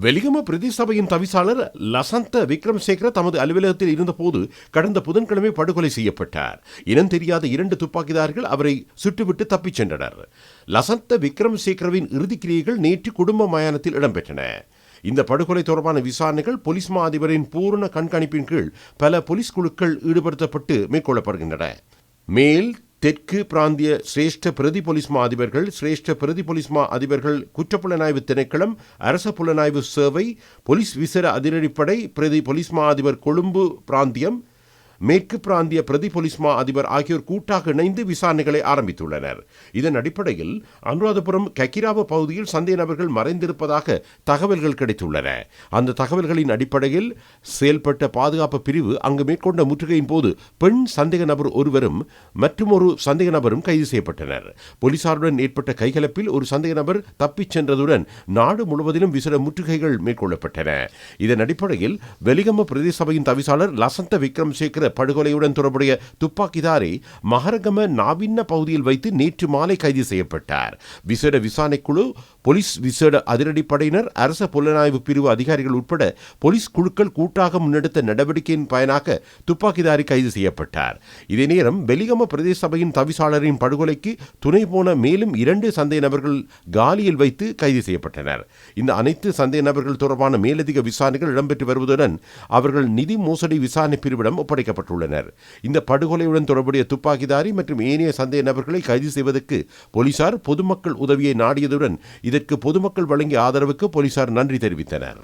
வெலிகம பிரதேச சபையின் தவிசாளர் லசந்த விக்ரமசேகர தமது அலுவலகத்தில் இருந்தபோது கடந்த புதன்கிழமை படுகொலை செய்யப்பட்டார். இனம் தெரியாத 2 துப்பாக்கிதார்கள் அவரை சுட்டுவிட்டு தப்பிச் சென்றனர். லசந்த விக்ரமசேகரவின் இறுதிக்கிரியைகள் நேற்று குடும்ப மயானத்தில் இடம்பெற்றன. இந்த படுகொலை தொடர்பான விசாரணைகள் போலீஸ் மா அதிபரின் பூரண கண்காணிப்பின் கீழ் பல போலீஸ் குழுக்கள் ஈடுபடுத்தப்பட்டு மேற்கொள்ளப்படுகின்றன. மேல் தெற்கு பிராந்திய சிரேஷ்ட பிரதி போலீஸ் மா அதிபர்கள், சிரேஷ்ட பிரதி போலீஸ் மா அதிபர்கள், குற்றப்புலனாய்வு திணைக்களம், அரச புலனாய்வு சேவை, போலீஸ் விசேட அதிரடிப்படை, பிரதி போலீஸ் மா அதிபர் கொழும்பு பிராந்தியம், மேற்கு பிராந்திய பிரதி போலீஸ் மா அதிபர் ஆகியோர் கூட்டாக இணைந்து விசாரணைகளை ஆரம்பித்துள்ளனர். இதன் அடிப்படையில் அனுராதபுரம் கக்கிராவ பகுதியில் சந்தேக நபர்கள் மறைந்திருப்பதாக தகவல்கள் கிடைத்துள்ளன. அந்த தகவல்களின் அடிப்படையில் செயல்பட்ட பாதுகாப்பு பிரிவு அங்கு மேற்கொண்ட முற்றுகையின் போது பெண் சந்தேக நபர் ஒருவரும் மற்றுமொரு சந்தேக நபரும் கைது செய்யப்பட்டனர். போலீசாருடன் ஏற்பட்ட கைகலப்பில் ஒரு சந்தேக நபர் தப்பிச் சென்றதுடன் நாடு முழுவதிலும் விசேட முற்றுகைகள் மேற்கொள்ளப்பட்டன. இதன் அடிப்படையில் வெலிகம பிரதேச சபையின் தவிசாளர் லசந்த விக்ரமசேகர படுகொலையுடன் தொடர்புடைய துப்பாக்கிதாரி மகரகம நாவின்ன பகுதியில் வைத்து நேற்று மாலை கைது செய்யப்பட்டார். விசேட விசாரணைக்குழு, போலீஸ் விசேட அதிரடிப்படையினர், அரச புலனாய்வு பிரிவு அதிகாரிகள் உட்பட போலீஸ் குழுக்கள் கூட்டாக முன்னெடுத்த நடவடிக்கையின் பயனாக துப்பாக்கிதாரி கைது செய்யப்பட்டார். இதே நேரம் வெலிகம பிரதேச சபையின் தவிசாளரின் படுகொலைக்கு துணை போன மேலும் 2 சந்தேக நபர்கள் காலியில் வைத்து கைது செய்யப்பட்டனர். இந்த அனைத்து சந்தேக நபர்கள் தொடர்பான மேலதிக விசாரணைகள் இடம்பெற்று வருவதுடன் அவர்கள் நிதி மோசடி விசாரணை பிரிவிடம் ஒப்படைக்கப்பட்டுள்ளனர். இந்த படுகொலையுடன் தொடர்புடைய துப்பாக்கிதாரி மற்றும் ஏனைய சந்தேக நபர்களை கைது செய்வதற்கு போலீசார் பொதுமக்கள் உதவியை நாடியதுடன் இதற்கு பொதுமக்கள் வழங்கிய ஆதரவுக்கு போலீசார் நன்றி தெரிவித்தனர்.